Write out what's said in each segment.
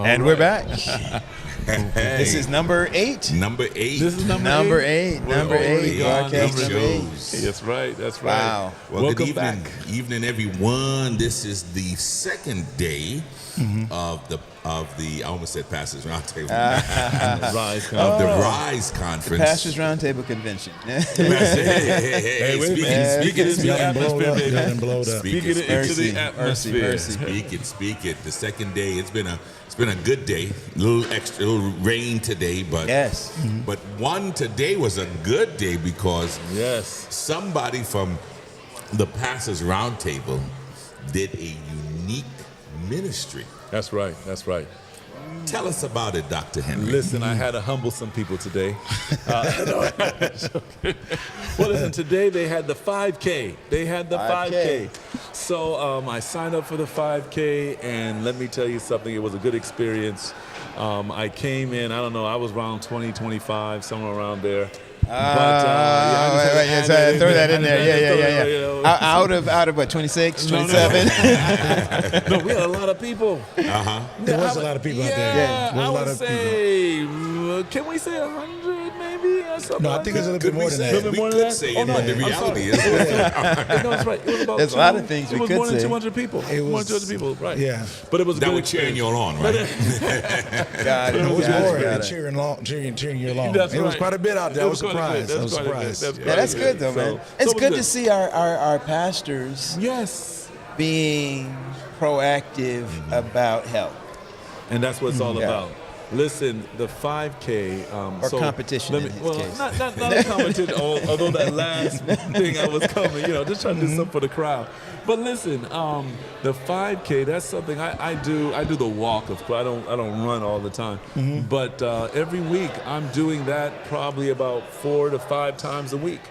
And we're back. This is number 8. Number 8. This is Number 8. Number 8. Broadcast number 8. That's right. That's right. Wow. Well, Welcome good evening, back. evening, everyone. This is the second day of the I almost said Pastors Roundtable Rise of the Rise Conference. Pastors Roundtable Convention. Hey, wait a minute. Speak it into the atmosphere, baby. Speak it into the atmosphere. Speak it. The second day. It's been a good day. A little rain today, but Yes. But one today was a good day because somebody from the Pastors Roundtable did a unique ministry. That's right. That's right. Tell us about it, Dr. Henry. Listen, I had to humble some people today. Well, listen, today they had the 5K. They had the 5K. So I signed up for the 5K, and let me tell you something. It was a good experience. I came in, I don't know, I was around 20, 25, somewhere around there. Throw that in there. Yeah. Out of what, 26, 27? No, we had a lot of people. There was a lot of people out there. Yeah, I would say, can we say 100 maybe? Or something No, I think it's a little bit more than that. We could say it, but the reality is. No, that's right. It was about There's a lot of things we It was could more than say. 200 people. It was- more than 200 people, right. Yeah. But it was a That good we're cheering you on, right? Got It was more it. cheering you along. That's It was right. quite a bit out there. I was It was quite a bit. surprised. I That's was quite a bit. surprised. Yeah, that's good though, man. It's So good to see our pastors Yes. being proactive about health. And that's what it's all Yeah. about. Listen, the 5K. Or competition in his case. Not a competition, although that last thing I was coming, just trying to do something for the crowd. But listen, the 5K, that's something I do. I do the walk, of course. I don't run all the time. But every week I'm doing that probably about 4 to 5 times a week.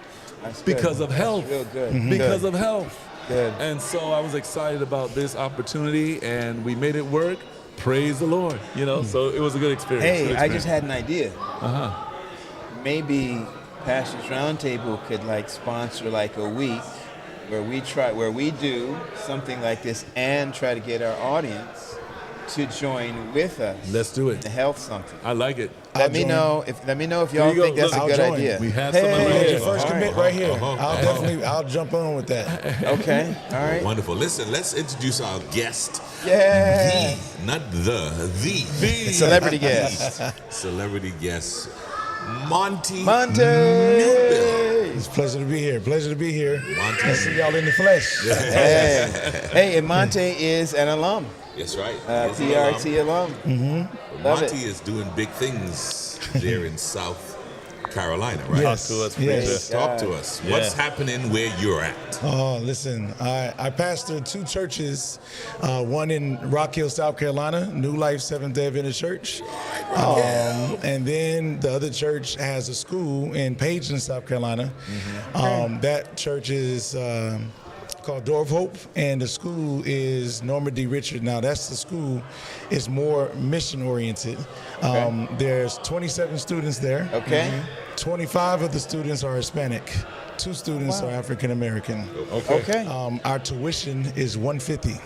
That's good. Because of health. Real good. Because of health. Good. And so I was excited about this opportunity, and we made it work. Praise the Lord. So it was a good experience. Hey, I just had an idea. Maybe Pastors Roundtable could sponsor a week where we do something like this and try to get our audience to join with us. Let's do it. The health something. I like it. Let me know if y'all you think go. that's Look, a good I'll join. idea. We have Hey. some right here. First commit right here. I'll jump on with that. Okay. All right. Wonderful. Listen, let's introduce our guest. Yeah. The Celebrity guest. celebrity guest, Monty. Monte. It's a pleasure to be here. Monty. I see y'all in the flesh. Hey, and Monte is an alum. That's right. PRT alum. Love Monty it. is doing big things there in South Carolina, right? Yes. Talk to us, Yes. preacher. Talk to us. Yeah. What's happening where you're at? Oh, listen, I pastor 2 churches, one in Rock Hill, South Carolina, New Life Seventh-day Adventist Church. And then the other church has a school in Pageland, South Carolina. That church is called Door of Hope, and the school is Norma D. Richard. Now, that's the school. It's more mission-oriented. There's 27 students there. Okay. 25 of the students are Hispanic. 2 students are African American. Okay. Our tuition is $150,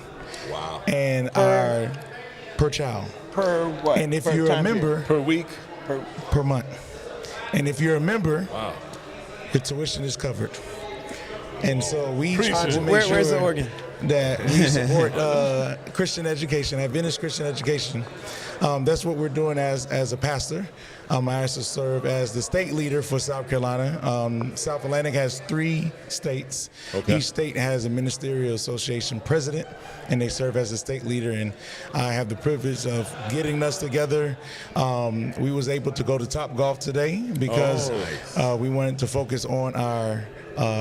Wow. and our per child. Per what? And if Per you're a time member, Per week. per month. And if you're a member, the tuition is covered. And so we try to make Where's the sure organ? that we support Christian education, Adventist Christian education. That's what we're doing as a pastor. I also serve as the state leader for South Carolina. South Atlantic has 3 states. Okay. Each state has a ministerial association president, and they serve as a state leader. And I have the privilege of getting us together. We was able to go to Topgolf today because we wanted to focus on our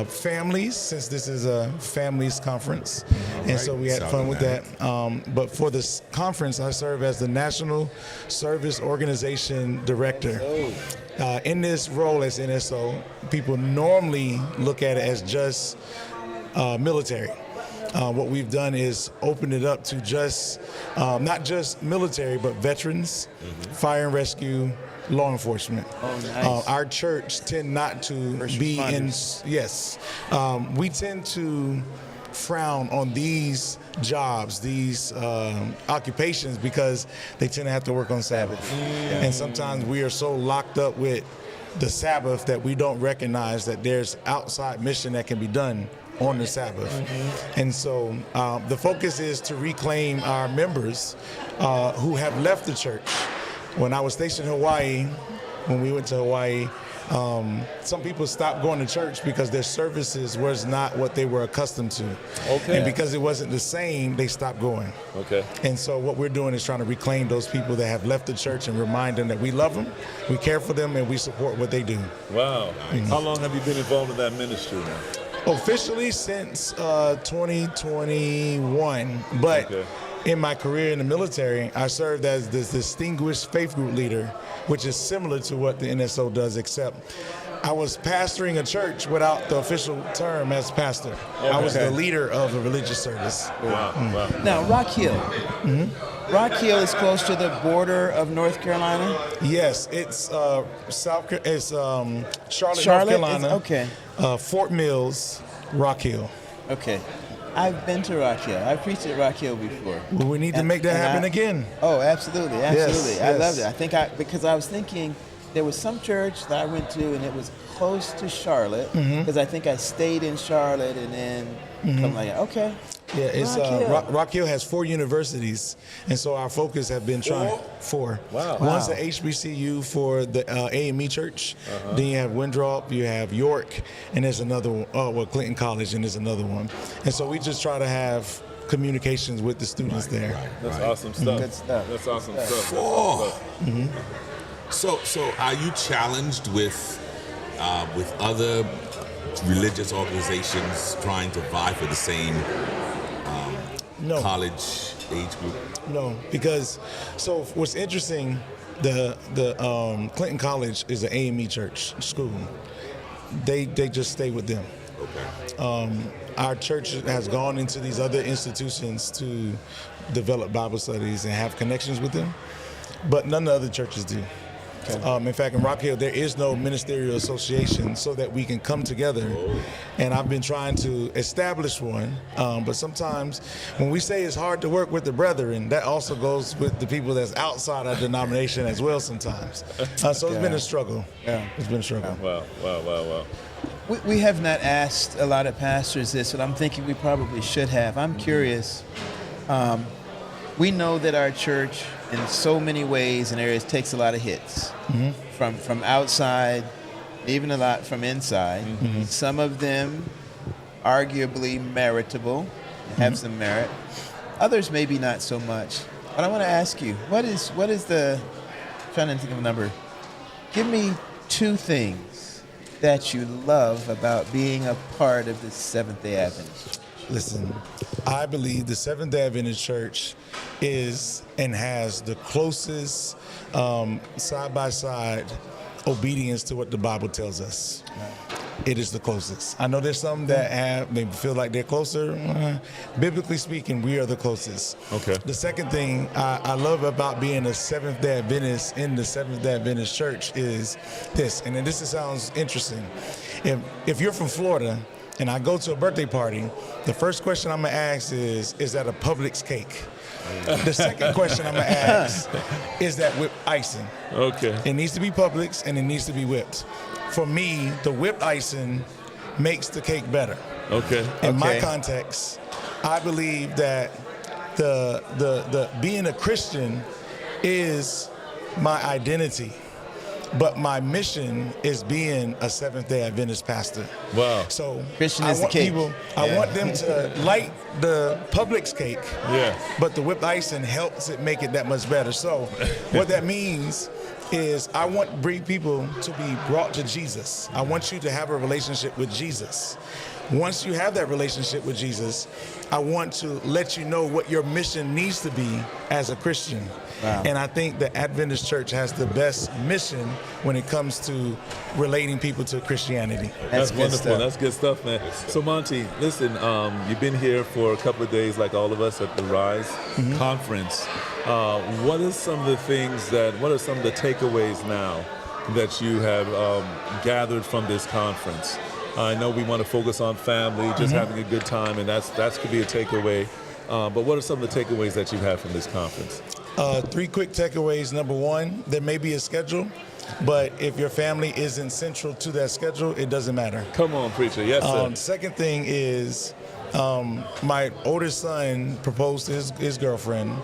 families, since this is a families conference, and so we had fun with that. But for this conference, I serve as the National Service Organization Director. In this role as NSO, people normally look at it as just military. What we've done is open it up to just not just military, but veterans, fire and rescue, law enforcement. Oh, nice. Our church tend not to First be responders. we tend to frown on these jobs, these occupations, because they tend to have to work on Sabbath. And sometimes we are so locked up with the Sabbath that we don't recognize that there's outside mission that can be done on the Sabbath. And so the focus is to reclaim our members who have left the church. When I was stationed in Hawaii, when we went to Hawaii, some people stopped going to church because their services was not what they were accustomed to. Okay. And because it wasn't the same, they stopped going. Okay. And so what we're doing is trying to reclaim those people that have left the church and remind them that we love them, we care for them, and we support what they do. Wow. How long have you been involved in that ministry now? Officially since 2021, but in my career in the military, I served as the distinguished faith group leader, which is similar to what the NSO does, except I was pastoring a church without the official term as pastor. I was the leader of a religious service. Wow. Now, Rock Hill. Rock Hill is close to the border of North Carolina? Yes, it's Charlotte, North Carolina. Okay. Fort Mills, Rock Hill. Okay. I've been to Rock Hill. I've preached at Rock Hill before. Well, we need to make that happen again. Oh, absolutely. Yes, I loved it. Because I was thinking there was some church that I went to and it was close to Charlotte, because I think I stayed in Charlotte and then something like that. Okay. Yeah, it's Rock Hill has 4 universities, and so our focus have been trying 4. Wow. One's the HBCU for the AME Church. Then you have Winthrop, you have York, and there's another one. Clinton College, and there's another one. And so we just try to have communications with the students there. That's awesome stuff. Good stuff. That's awesome stuff. 4. So are you challenged with other religious organizations trying to vie for the same No. college age group? No, because what's interesting, the Clinton College is an AME church school. They just stay with them. Okay. Our church has gone into these other institutions to develop Bible studies and have connections with them, but none of the other churches do. In fact, in Rock Hill, there is no ministerial association so that we can come together. And I've been trying to establish one. But sometimes when we say it's hard to work with the brethren, that also goes with the people that's outside our denomination as well sometimes. So it's been a struggle. Yeah. It's been a struggle. Wow. We have not asked a lot of pastors this, but I'm thinking we probably should have. I'm curious. We know that our church, in so many ways and areas, takes a lot of hits from outside, even a lot from inside. Some of them arguably meritable, have some merit. Others maybe not so much. But I want to ask you, what is the, trying to think of a number, give me 2 things that you love about being a part of the Seventh-day Adventist. Listen, I believe the Seventh-day Adventist Church is and has the closest side-by-side obedience to what the Bible tells us. It is the closest. I know there's some that maybe feel like they're closer. Biblically speaking, we are the closest. Okay. The second thing I love about being a Seventh-day Adventist in the Seventh-day Adventist Church is this, and then this sounds interesting. If you're from Florida, and I go to a birthday party, the first question I'm gonna ask is that a Publix cake? The second question I'm gonna ask, is that whipped icing? Okay. It needs to be Publix and it needs to be whipped. For me, the whipped icing makes the cake better. Okay. In my context, I believe that the being a Christian is my identity. But my mission is being a Seventh-day Adventist pastor. Wow. So Christian I is the want cake. I want them to like the Publix cake. Yeah. But the whipped icing helps it make it that much better. So what that means is I want people to be brought to Jesus. I want you to have a relationship with Jesus. Once you have that relationship with Jesus, I want to let you know what your mission needs to be as a Christian. Wow. And I think the Adventist Church has the best mission when it comes to relating people to Christianity. That's wonderful. That's good stuff, man. So, Monty, listen, you've been here for a couple of days, like all of us at the Rise conference. What are some of the takeaways now that you have gathered from this conference? I know we want to focus on family, just having a good time, and that could be a takeaway. But what are some of the takeaways that you've had from this conference? 3 quick takeaways. Number 1, there may be a schedule, but if your family isn't central to that schedule, it doesn't matter. Come on, preacher. Yes, sir. Second thing is my oldest son proposed to his girlfriend,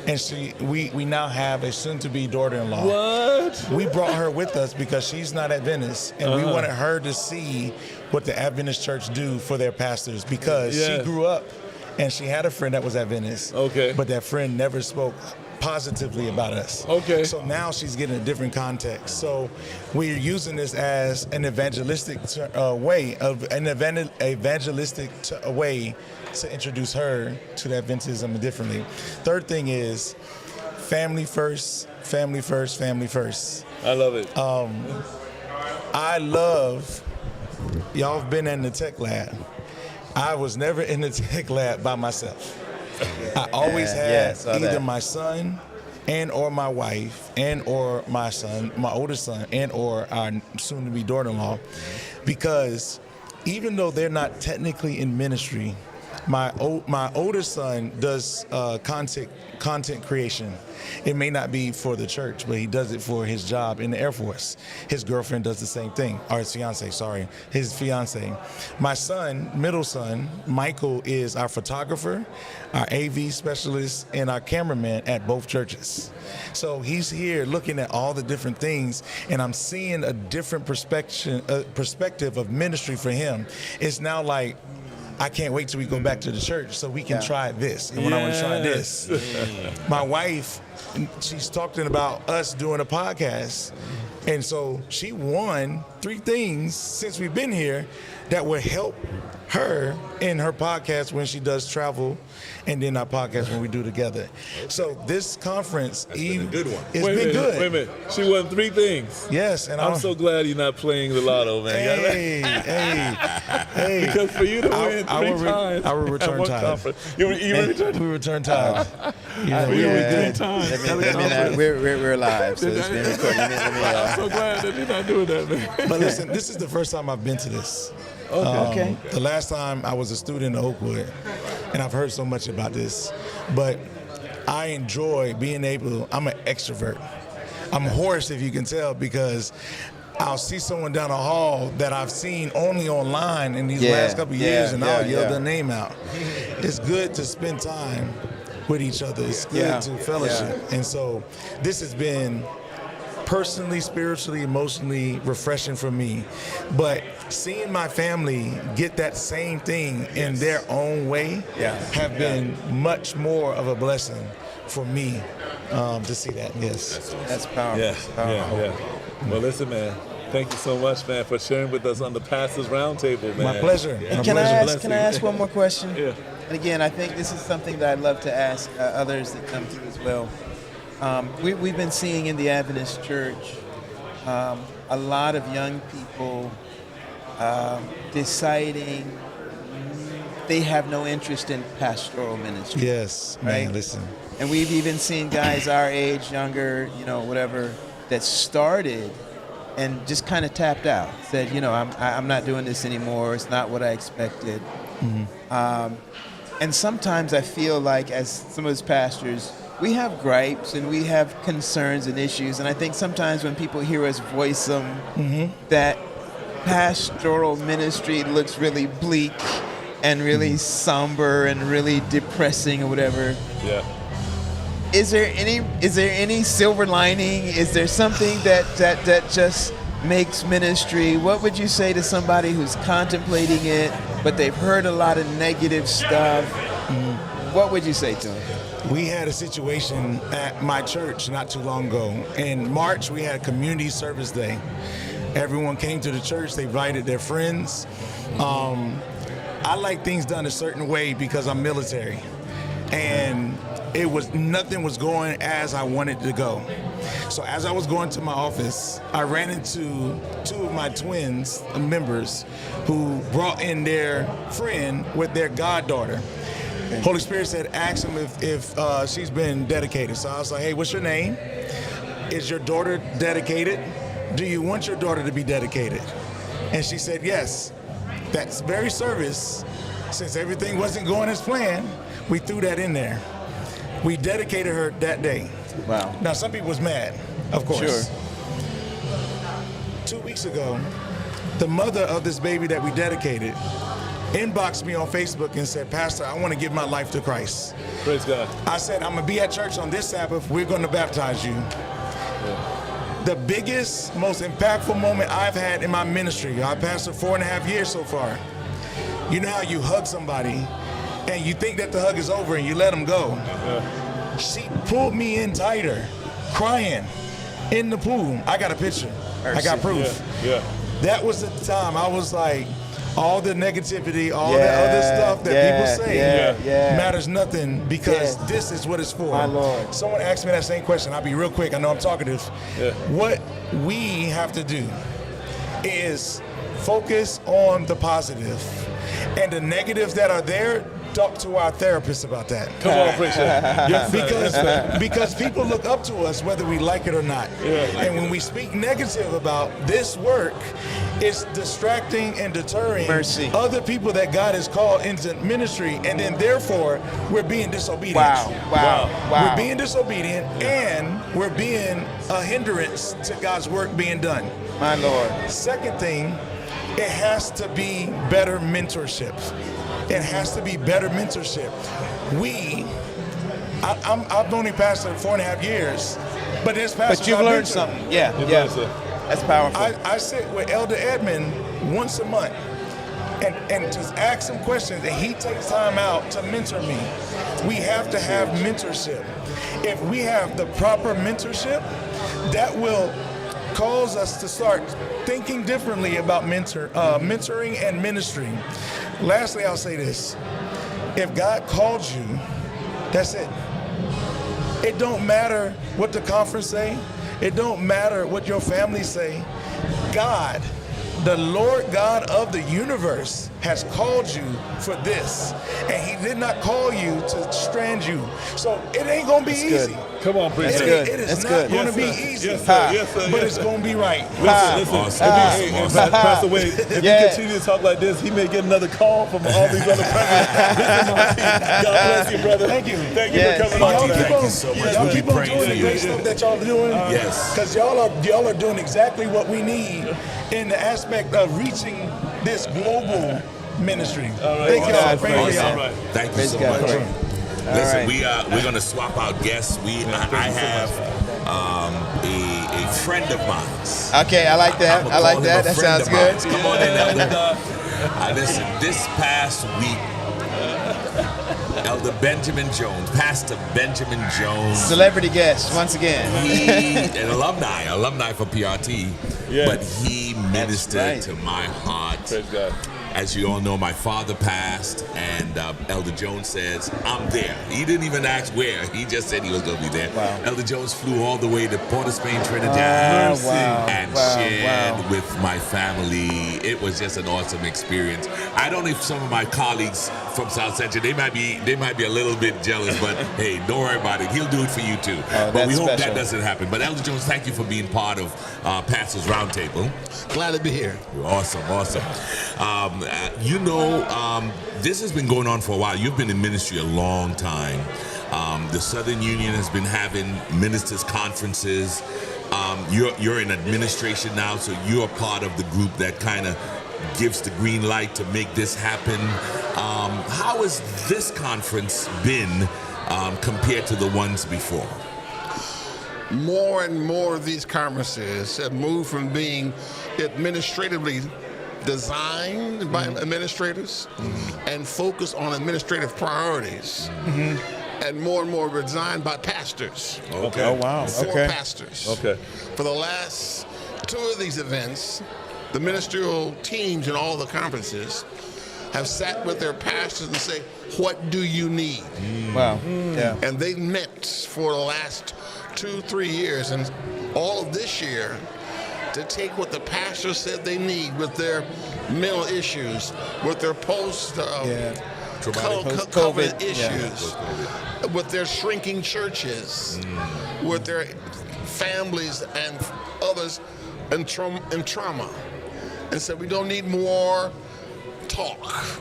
and we now have a soon-to-be daughter-in-law. What? We brought her with us because she's not Adventist, and we wanted her to see what the Adventist church do for their pastors, because she grew up and she had a friend that was Adventist. Okay. But that friend never spoke positively about us. Okay. So now she's getting a different context. So we're using this as an evangelistic way to introduce her to the Adventism differently. Third thing is family first, family first, family first. I love it. I love, y'all have been in the tech lab. I was never in the tech lab by myself. I always had either my son and or my wife and or my son, my oldest son, and or our soon-to-be daughter-in-law, because even though they're not technically in ministry, my oldest son does content creation. It may not be for the church, but he does it for his job in the Air Force. His girlfriend does the same thing, or his fiance. My son, middle son, Michael, is our photographer, our AV specialist, and our cameraman at both churches. So he's here looking at all the different things, and I'm seeing a different perspective of ministry for him. It's now like, I can't wait till we go back to the church so we can try this. And when I want to try this, my wife, she's talking about us doing a podcast. And so she won 3 things since we've been here that would help her in her podcast when she does travel, and then our podcast when we do together. So this conference has been a good one. It's been good. Wait a minute. She won 3 things. Yes, and I'm so glad you're not playing the lotto, man. Hey. Because for you to win 3 times, I will return at one time. conference, you return. We return time. For you to win 3 times. We're live, so it's being recorded. I'm so glad that you're not doing that, man. But listen, this is the first time I've been to this. Okay. The last time I was a student in Oakwood, and I've heard so much about this, but I enjoy being I'm an extrovert. I'm hoarse, if you can tell, because I'll see someone down the hall that I've seen only online in these last couple of years, and I'll yell their name out. It's good to spend time with each other. It's good to fellowship. And so this has been personally, spiritually, emotionally refreshing for me. But seeing my family get that same thing in their own way have been much more of a blessing for me to see that. Yes. That's powerful. Yeah. Well, listen, man. Thank you so much, man, for sharing with us on the Pastors Roundtable, man. My pleasure. Can I ask one more question? Yeah. And again, I think this is something that I'd love to ask others that come through as well. We've been seeing in the Adventist Church a lot of young people deciding they have no interest in pastoral ministry. Yes, man, right? listen. And we've even seen guys our age, younger, whatever, that started and just kind of tapped out. Said, I'm not doing this anymore. It's not what I expected. Mm-hmm. And sometimes I feel like, as some of us pastors, we have gripes and we have concerns and issues. And I think sometimes when people hear us voice them, that pastoral ministry looks really bleak and really somber and really depressing or whatever. Yeah. Is there any silver lining? Is there something that just makes ministry? What would you say to somebody who's contemplating it, but they've heard a lot of negative stuff? What would you say to them? We had a situation at my church not too long ago. In March, we had a community service day. Everyone came to the church. They invited their friends. I like things done a certain way because I'm military. And nothing was going as I wanted to go. So as I was going to my office, I ran into 2 of my twins, members, who brought in their friend with their goddaughter. Holy Spirit said, ask them if she's been dedicated. So I was like, hey, what's your name? Is your daughter dedicated? Do you want your daughter to be dedicated? And she said, yes. that very service, since everything wasn't going as planned, we threw that in there. We dedicated her that day. Wow. Now, some people was mad, of course. Sure. 2 weeks ago, the mother of this baby that we dedicated inboxed me on Facebook and said, Pastor, I want to give my life to Christ. Praise God. I said, I'm going to be at church on this Sabbath. We're going to baptize you. Yeah. The biggest, most impactful moment I've had in my ministry, I pastored 4.5 years so far. You know how you hug somebody and you think that the hug is over and you let them go. Yeah. She pulled me in tighter, crying in the pool. I got a picture. I got proof. Yeah. That was the time I was like, all the negativity, all the other stuff that people say matters nothing, because this is what it's for. My Lord. Someone asked me that same question. I'll be real quick. I know I'm talkative. Yeah. What we have to do is focus on the positive, and the negatives that are there, talk to our therapist about that. Come on, preacher. Yes, because people look up to us whether we like it or not. Yeah. And when we speak negative about this work, it's distracting and deterring other people that God has called into ministry, and then therefore we're being disobedient. Wow. We're being disobedient, and we're being a hindrance to God's work being done. My Lord. Second thing, it has to be better mentorship. It has to be better mentorship. I've only pastored 4.5 years, but this pastor. But you've learned something. Yeah. That's powerful. I sit with Elder Edmund once a month and just ask him questions, and he takes time out to mentor me. We have to have mentorship. If we have the proper mentorship, that will cause us to start thinking differently about mentoring and ministry. Lastly, I'll say this. If God called you, that's it. It don't matter what the conference say. It don't matter what your family say. God, the Lord God of the universe, has called you for this, and he did not call you to strand you. So it ain't gonna be easy. Come on, preacher. It is not gonna be easy. Yes, sir. But it's gonna be right. Listen. Awesome. Pastor Wade, if you continue to talk like this, he may get another call from all these other presidents. This is Marty. God bless you, brother. Thank you. Thank you for coming on. Thank you so much. Y'all We'll keep be on praying doing for the you. great stuff that y'all are doing. Yes. Because y'all are doing exactly what we need in the aspect of reaching this global ministry. Thank y'all. Pray for y'all. Thank you so much. Listen, we're going to swap out guests. I have a friend of mine. Okay, I like that. I like that. That sounds good. Come on in, Elder. Listen, this past week, Elder Benjamin Jones, Pastor Benjamin Jones. Celebrity guest, once again. An alumni for PRT, but he ministered to my heart. Praise God. As you all know, my father passed, and Elder Jones says, I'm there. He didn't even ask where. He just said he was going to be there. Wow. Elder Jones flew all the way to Port of Spain, Trinidad, and shared with my family. It was just an awesome experience. I don't know if some of my colleagues from South Central, they might be a little bit jealous, but hey, don't worry about it. He'll do it for you too. But we hope that doesn't happen. But Elder Jones, thank you for being part of Pastors Roundtable. Glad to be here. Awesome. This has been going on for a while. You've been in ministry a long time. The Southern Union has been having ministers' conferences. You're in administration now, so you're part of the group that kind of gives the green light to make this happen. How has this conference been compared to the ones before? More and more of these conferences have moved from being administratively designed by administrators and focused on administrative priorities, and more designed by pastors. Okay. Oh, wow. For pastors. Okay. For the last two of these events, the ministerial teams in all the conferences have sat with their pastors and say, what do you need? Wow. Yeah. And they've met for the last 2-3 years, and all of this year, to take what the pastor said they need with their mental issues, with their post-COVID issues, with their shrinking churches, with their families and others in trauma. And said, we don't need more talk.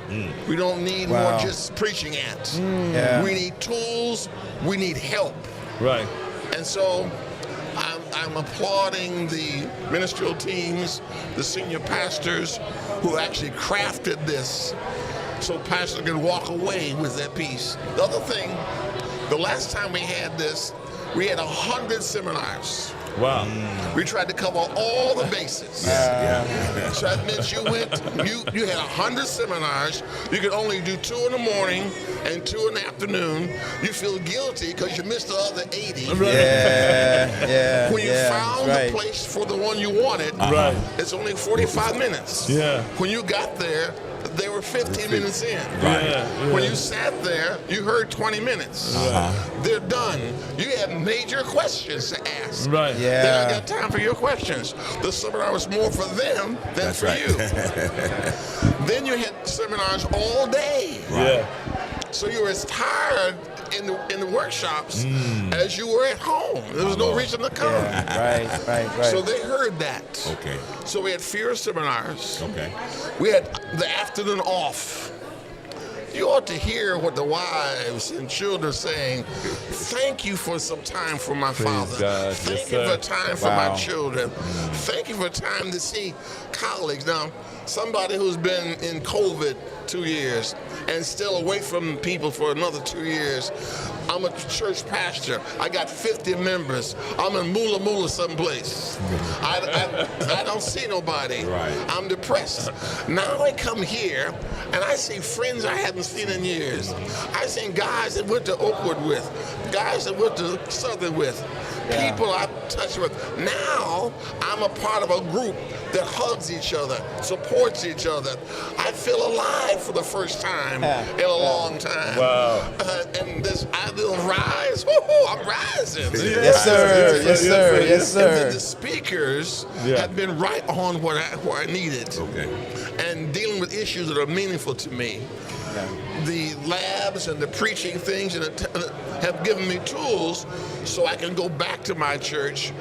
We don't need more just preaching at. Yeah. We need tools. We need help. Right. And so I'm applauding the ministerial teams, the senior pastors who actually crafted this so pastors can walk away with that piece. The other thing, the last time we had this, we had 100 seminars. Wow. We tried to cover all the bases. So that meant you had 100 seminars. You could only do 2 in the morning and 2 in the afternoon. You feel guilty because you missed the other 80. Yeah. When you found the place for the one you wanted, it's only 45 minutes. Yeah. When you got there, they were 15 minutes in. Right. When you sat there, you heard 20 minutes. They're done. You had major questions to ask. Right. Yeah. They don't got time for your questions. The seminar was more for them than for you. Then you had seminars all day. Yeah. So you were as tired in the workshops as you were at home. There was no reason to come. Right. So they heard that. Okay. So we had fewer seminars. Okay. We had the afternoon off. You ought to hear what the wives and children are saying. Thank you for some time for my father. God. Thank Yes, you sir. for time for my children. Thank you for time to see colleagues. Now, somebody who's been in COVID 2 years and still away from people for another 2 years. I'm a church pastor. I got 50 members. I'm in Mula someplace. I don't see nobody. Right. I'm depressed. Now I come here and I see friends I haven't seen in years. I seen guys that went to Oakwood with, guys that went to Southern with, people I've touched with. Now I'm a part of a group that hugs each other, supports each other. I feel alive for the first time in a long time. Wow. And this ideal rise, woo-hoo, I'm rising. Yes, sir. Yes, And then sir. the speakers have been right on where I needed. Okay. And dealing with issues that are meaningful to me. The labs and the preaching things have given me tools so I can go back to my church,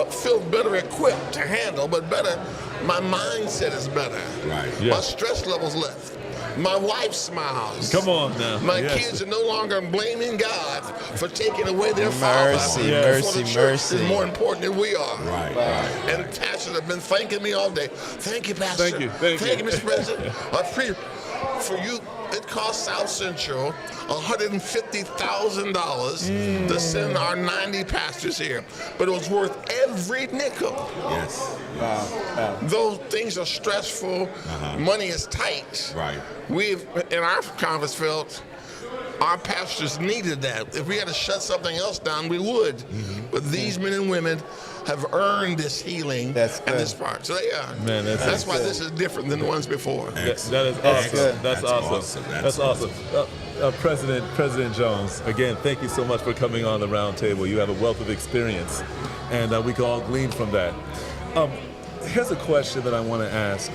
feel better equipped to handle, but better, my mindset is better. Right. My stress level's left. My wife smiles. Come on now. My kids are no longer blaming God for taking away their father. Mercy, For the church is more important than we are. Right. And pastors have been thanking me all day. Thank you, Pastor. Thank you. Thank you, Mr. President. For you, it cost South Central $150,000 to send our 90 pastors here. But it was worth every nickel. Yes. Though things are stressful, money is tight. Right. We've, in our conference, felt our pastors needed that. If we had to shut something else down, we would. But these men and women have earned this healing and this part. So Man, that's why this is different than the ones before. That is awesome. That's awesome. That's awesome. President Jones, again, thank you so much for coming on the round table. You have a wealth of experience, and we can all glean from that. Here's a question that I want to ask.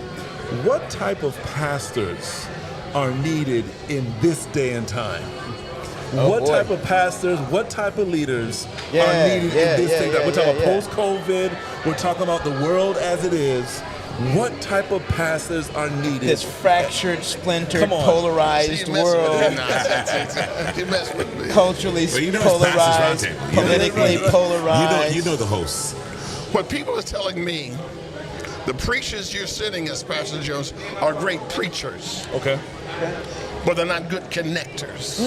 What type of pastors are needed in this day and time? What type of pastors, what type of leaders are needed in this day? We're talking about post-COVID. We're talking about the world as it is. What type of pastors are needed? This fractured, splintered, polarized world. Culturally polarized, politically polarized. You know the hosts. What people are telling me, the preachers you're sitting as, Pastor Jones, are great preachers. Okay. But they're not good connectors.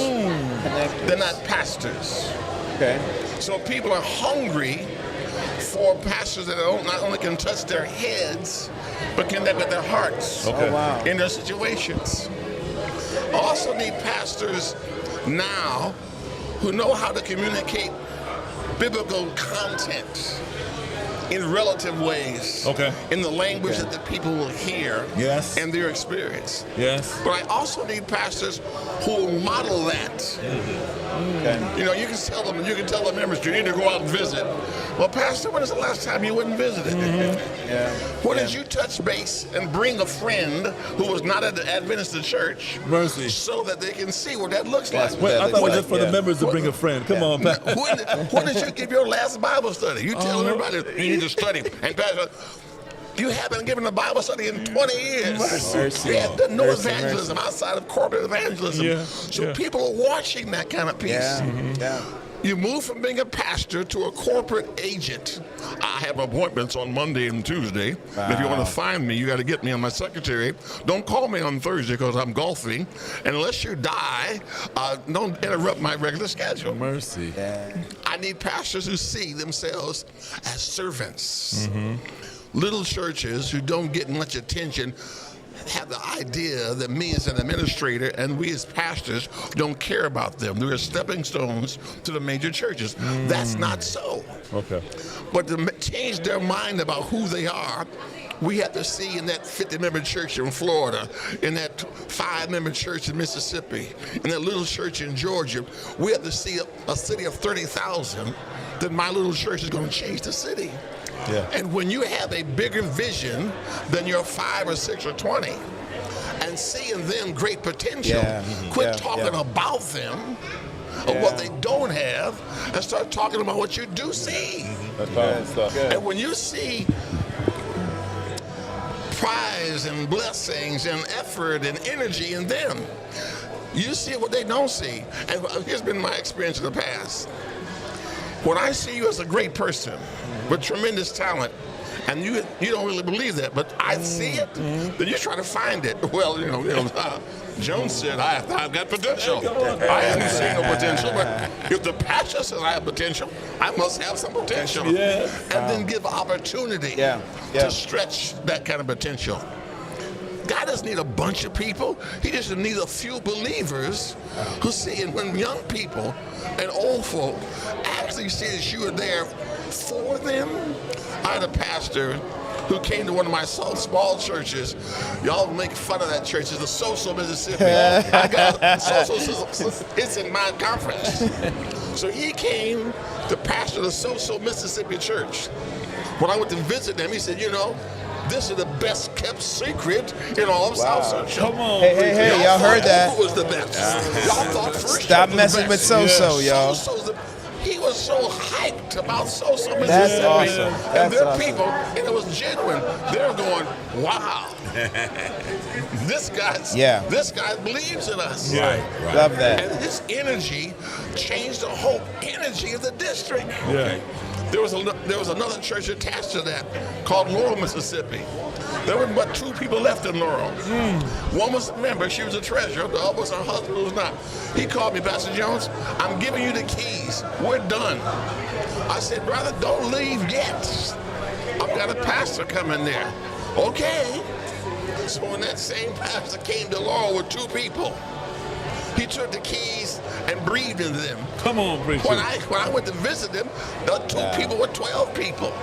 They're not pastors. Okay. So people are hungry for pastors that not only can touch their heads, but connect with their hearts in their situations. I also need pastors now who know how to communicate biblical content in relative ways, in the language that the people will hear and their experience. But I also need pastors who will model that. You know, you can tell the members, you need to go out and visit. Well, Pastor, when is the last time you went and visited? When did you touch base and bring a friend who was not at the Adventist church so that they can see what that looks like? I thought it was just for the members to bring a friend. Come on, Pastor. When did you give your last Bible study? You tell everybody you need to study. And Pastor, You haven't given a Bible study in 20 years. Mercy. You have done no Mercy, evangelism outside of corporate evangelism. Yeah, So yeah. people are watching that kind of piece. Yeah. Yeah. You move from being a pastor to a corporate agent. I have appointments on Monday and Tuesday. If you want to find me, you got to get me on my secretary. Don't call me on Thursday because I'm golfing. And unless you die, don't interrupt my regular schedule. Mercy. Yeah. I need pastors who see themselves as servants. Little churches who don't get much attention have the idea that me as an administrator and we as pastors don't care about them. They're stepping stones to the major churches. That's not so. Okay. But to change their mind about who they are, we have to see in that 50-member church in Florida, in that 5-member church in Mississippi, in that little church in Georgia, we have to see a city of 30,000, that my little church is going to change the city. Yeah. And when you have a bigger vision than your 5 or 6 or 20, and see in them great potential, quit talking about them or what they don't have, and start talking about what you do see. That's powerful stuff. And when you see prize and blessings and effort and energy in them, you see what they don't see. And here's been my experience in the past. When I see you as a great person with tremendous talent, and you don't really believe that, but I see it, then you try to find it. Well, Jones said, I've got potential. I haven't seen no potential, but if the pastor says I have potential, I must have some potential. Yeah. And then give opportunity to stretch that kind of potential. God doesn't need a bunch of people. He just needs a few believers who see. And when young people and old folk actually see that you are there for them. I had a pastor who came to one of my small churches. Y'all make fun of that church. It's the Soso, Mississippi. I got Soso. It's in my conference. So he came to pastor the Soso, Mississippi church. When I went to visit them, he said, this is the best kept secret in all of South Central. Come on. Hey, y'all heard that. Who was the best? Y'all thought first. Stop messing with Soso, y'all. He was so hyped about Soso, Mississippi. That's awesome. And That's their awesome. people, and it was genuine. They're going, wow. This guy believes in us. Right. Love that. And his energy changed the whole energy of the district. Yeah. There was another church attached to that called Laurel, Mississippi. There were but 2 people left in Laurel. One was a member, she was a treasurer. The other was her husband, who was not. He called me, Pastor Jones, I'm giving you the keys. We're done. I said, brother, don't leave yet. I've got a pastor coming there. Okay. So when that same pastor came to Laurel with 2 people, he took the keys and breathed into them. Come on, preacher. When I went to visit them, there were 2 people with 12 people.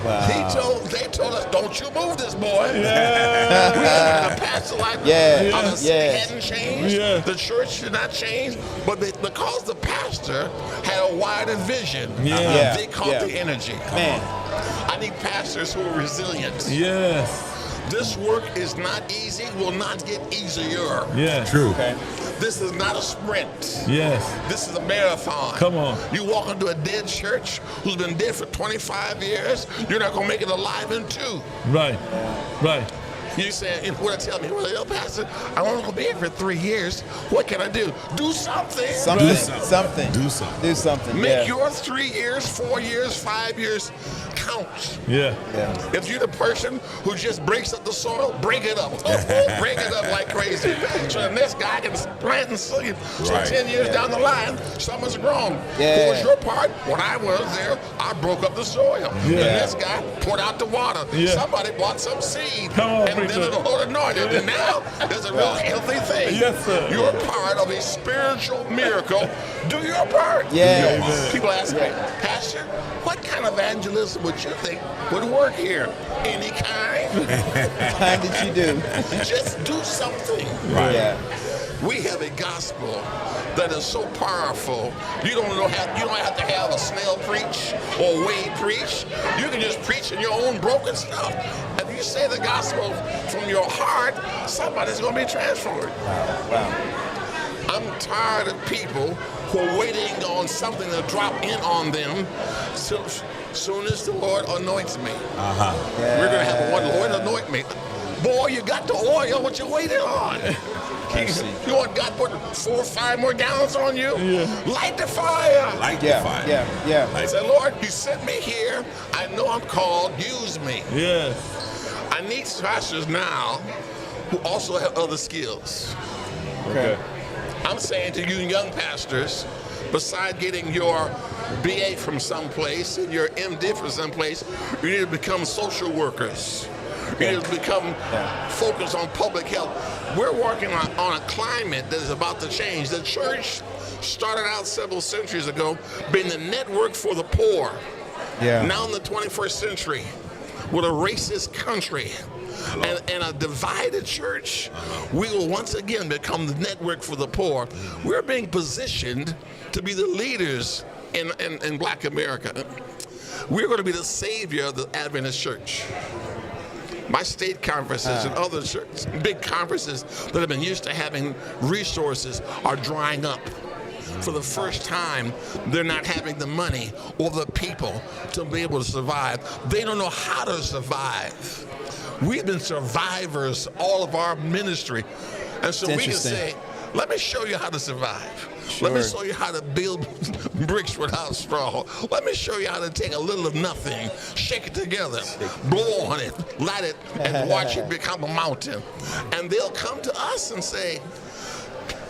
They told us, don't you move this boy. We had a pastor like the city hadn't changed. The church did not change. But because the pastor had a wider vision, they caught the energy. Man. I need pastors who are resilient. Yes. This work is not easy, will not get easier. Yeah. True. Okay. This is not a sprint. Yes. This is a marathon. Come on. You walk into a dead church who's been dead for 25 years, you're not going to make it alive in 2. Right. Right. You say, what tell me, well, Pastor, I'm only going to be here for 3 years. What can I do? Do something. Something. Do something. Make your 3 years, 4 years, 5 years count. Yeah. If you're the person who just breaks up the soil, break it up. Break it up like crazy. So the next guy can plant and see. So 10 years down the line, something's grown. What was your part? When I was there, I broke up the soil. The next guy poured out the water. Somebody bought some seed. Come on, and then the Lord anointed. And now there's a real healthy thing. Yes, sir. You're part of a spiritual miracle. Do your part. Yes. People ask me, Pastor, what kind of evangelism would you think would work here? Any kind? Kind that you do. Just do something. Right. Yeah. We have a gospel that is so powerful. You don't have to have a Snell preach or Wade preach. You can just preach in your own broken stuff. If you say the gospel from your heart, somebody's going to be transformed. Wow. I'm tired of people who are waiting on something to drop in on them. So Soon as the Lord anoints me, Uh-huh. we're going to have one Lord anoint me. Boy, you got the oil. What you waiting on? You want God put 4 or 5 more gallons on you? Yeah. Light the fire. Light the Yeah, fire. yeah. I said, Lord, you sent me here. I know I'm called. Use me. Yeah. I need pastors now who also have other skills. Okay. I'm saying to you young pastors, beside getting your BA from someplace and your MD from someplace, you need to become social workers. You need to become focused on public health. We're working on a climate that is about to change. The church started out several centuries ago being the network for the poor. Yeah. Now in the 21st century, with a racist country and a divided church, we will once again become the network for the poor. We're being positioned to be the leaders in Black America. We're going to be the savior of the Adventist church. My state conferences and other big conferences that have been used to having resources are drying up. For the first time, they're not having the money or the people to be able to survive. They don't know how to survive. We've been survivors all of our ministry. And so we can say, let me show you how to survive. Sure. Let me show you how to build bricks without straw. Let me show you how to take a little of nothing, shake it together, blow on it, light it, and watch it become a mountain. And they'll come to us and say,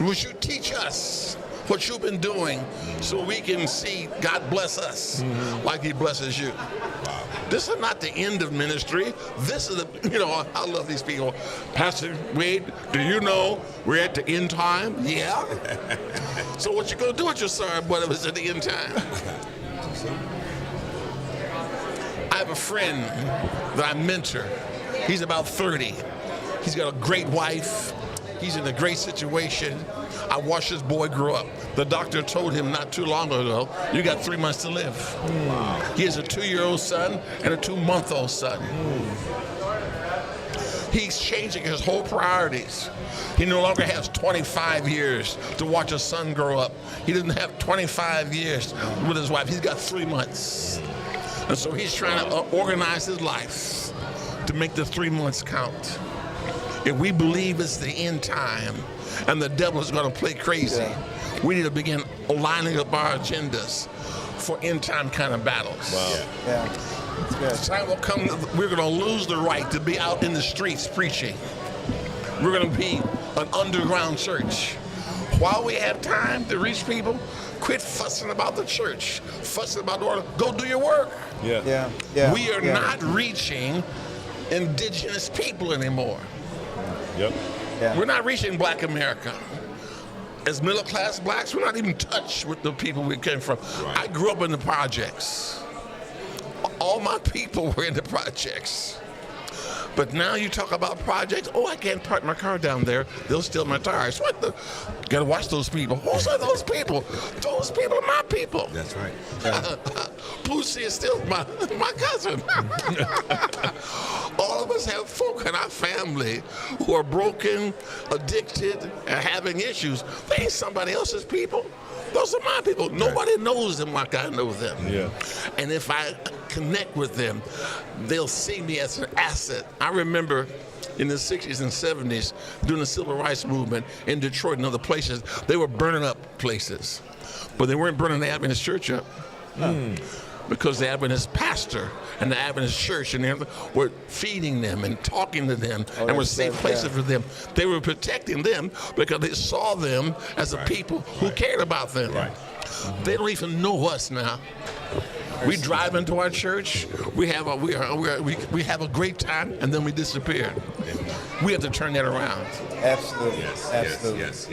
would you teach us what you've been doing so we can see God bless us like he blesses you? This is not the end of ministry. This is I love these people. Pastor Wade, do you know we're at the end time? Yeah. So what you gonna do with your son, but it was at the end time? I have a friend that I mentor. He's about 30. He's got a great wife. He's in a great situation. I watched this boy grow up. The doctor told him not too long ago, you got 3 months to live. Wow. He has a 2-year-old son and a 2-month-old son. He's changing his whole priorities. He no longer has 25 years to watch a son grow up. He doesn't have 25 years with his wife. He's got 3 months. And so he's trying to organize his life to make the 3 months count. If we believe it's the end time and the devil is going to play crazy, we need to begin lining up our agendas for end time kind of battles. Wow. Yeah. The time will come that we're going to lose the right to be out in the streets preaching. We're going to be an underground church. While we have time to reach people, quit fussing about the church, fussing about the order. Go do your work. Yeah. We are not reaching indigenous people anymore. Yep. Yeah. We're not reaching Black America. As middle-class blacks, we're not even touched with the people we came from. Right. I grew up in the projects. All my people were in the projects. But now you talk about projects. Oh, I can't park my car down there. They'll steal my tires. What the? Gotta watch those people. Who are those people? Those people are my people. That's right. Lucy is still my cousin. All of us have folk in our family who are broken, addicted, and having issues. They ain't somebody else's people. Those are my people. Nobody knows them like I know them. Yeah. And if I connect with them, they'll see me as an asset. I remember in the 60s and 70s, during the civil rights movement in Detroit and other places, they were burning up places. But they weren't burning the Adventist church up. Because the Adventist pastor and the Adventist church and them were feeding them and talking to them and were safe places for them. They were protecting them because they saw them as a people who cared about them. Right. They don't even know us now. We drive into our church, we have a great time, and then we disappear. We have to turn that around. Absolutely. Yes.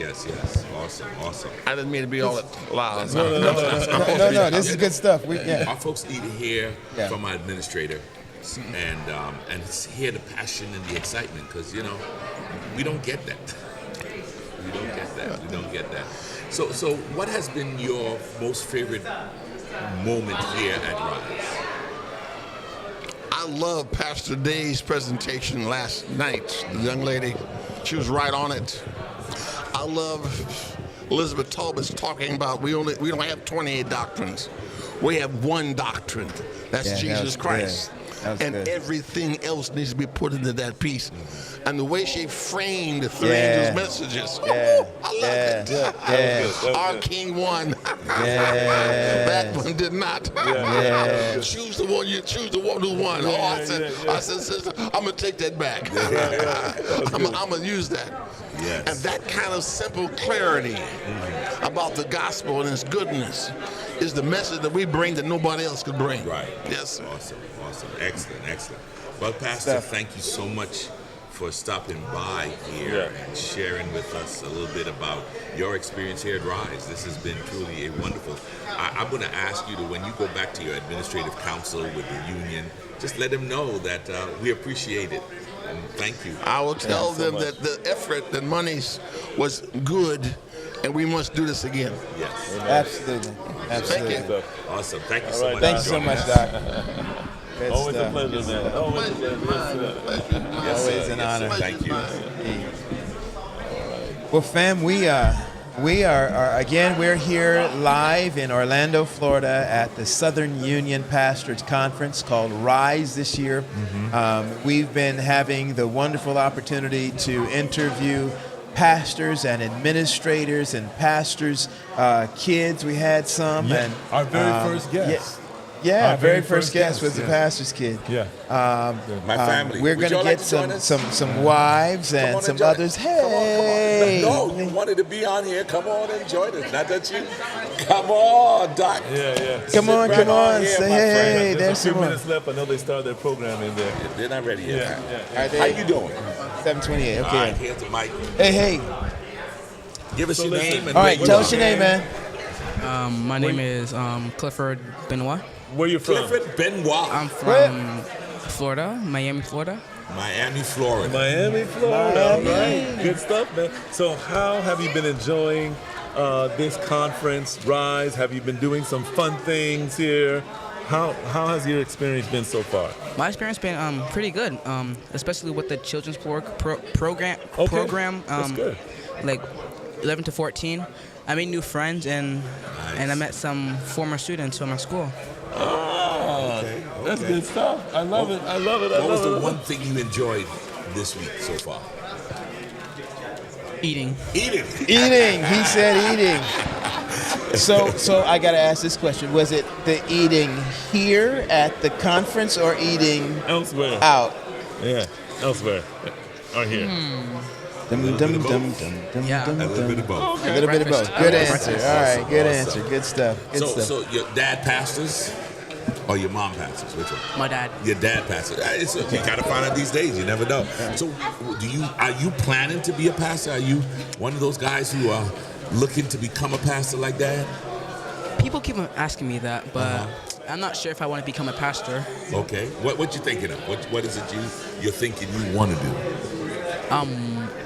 Awesome. I didn't mean to be all that loud. No, this is good stuff. Our folks need to hear from our administrator and hear the passion and the excitement, because we don't get that. We don't get that. So what has been your most favorite moment here at Rise? I love Pastor Day's presentation last night. The young lady, she was right on it. I love Elizabeth Talbot's talking about we don't have 28 doctrines. We have one doctrine. That's Yeah, that Jesus was Christ. good. That was And good. everything else needs to be put into that piece. And the way she framed the three Yeah. angels' messages, Yeah. I love Yeah. it. Yeah. Our King won. Yeah. That one did not. Yeah. Choose the one who won. I said, sister, I'm gonna take that back. I'm gonna use that. Yes. And that kind of simple clarity about the gospel and its goodness is the message that we bring that nobody else could bring. Right. Yes, sir. Awesome. Excellent. Well, Pastor, thank you so much for stopping by here and sharing with us a little bit about your experience here at Rise. This has been truly a wonderful. I'm going to ask you to, when you go back to your administrative council with the union, just let them know that we appreciate it. And thank you. I will tell them that the effort and monies was good, and we must do this again. Yes. Absolutely. Absolutely. Thank you. Awesome. Thank you so much. Thank you for so joining much, us. Doc. Good Always a stuff. pleasure, man. Always a pleasure. Yes, sir. Always an honor. Thank you. Well, fam, we are again. We're here live in Orlando, Florida, at the Southern Union Pastors Confrence called Rise this year. We've been having the wonderful opportunity to interview pastors and administrators and pastors' kids. We had some, and Our very first guest. Yeah, Our very first guest was the yeah. pastor's kid. Yeah. My family. We're Would going to y'all get like to join us? some wives Come and on some join others. us. Hey, Come on. No, you wanted to be on here. Come on and join us. Not that you. Come on, Doc. Yeah. come on, right come on on. here, Say my hey, friend. there's There's a few some more. minutes left. I know they started their program in there. They're not ready yet. Yeah. Are they? How you doing? 728. All right, Okay. here's the mic. Hey. Give us So your listen. name and All where right, you tell are. us your name, man. My name is Clifford Benoit. Where you from? Clifford Benoit, I'm from Florida, Miami, Florida. Miami, Florida. Miami, Florida. Miami. All right. Good stuff, man. So how have you been enjoying this conference, Rise? Have you been doing some fun things here? How has your experience been so far? My experience been pretty good, especially with the children's program. Okay. That's good. Like 11 to 14. I made new friends and I met some former students from my school. That's good stuff. I love it. What was the one thing you enjoyed this week so far? Eating. Eating. Eating. He said eating. So I got to ask this question. Was it the eating here at the conference or eating Elsewhere. out? Yeah, elsewhere. Or here. Dum, dum, dum, dum, dum, Yeah. dum, A little bit of both. A little bit of both. Good answer. All right. Good Awesome. answer. Good stuff. Good stuff. So your dad pastors or your mom pastors? Which one? My dad. Your dad pastors. You gotta find out these days. You never know. So, are you planning to be a pastor? Are you one of those guys who are looking to become a pastor like dad? People keep asking me that, but I'm not sure if I want to become a pastor. Okay. What you thinking of? What is it you're thinking you want to do?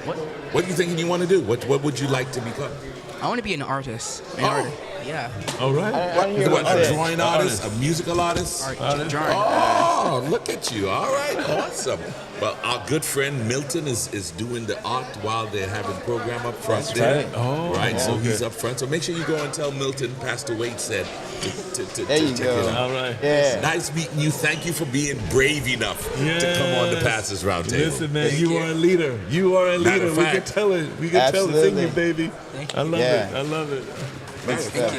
What? What are you thinking you want to do? What would you like to become? I want to be an artist. Yeah. All right. What, a drawing artist, a musical artist? Drawing. Oh, look at you. All right, awesome. Well, our good friend Milton is doing the art while they're having program up front there. right. Oh, right. So okay. he's up front. So make sure you go and tell Milton Pastor Wade said to There you check go. it out. All right. Yeah. Nice meeting you. Thank you for being brave enough to come on the Yes. Pastors Roundtable. Listen, man, Thank you are a leader. You are a Matter leader. of We can fact. tell it. We can tell it. Sing Absolutely. you, baby. I love Yeah. it. I love it. Good stuff.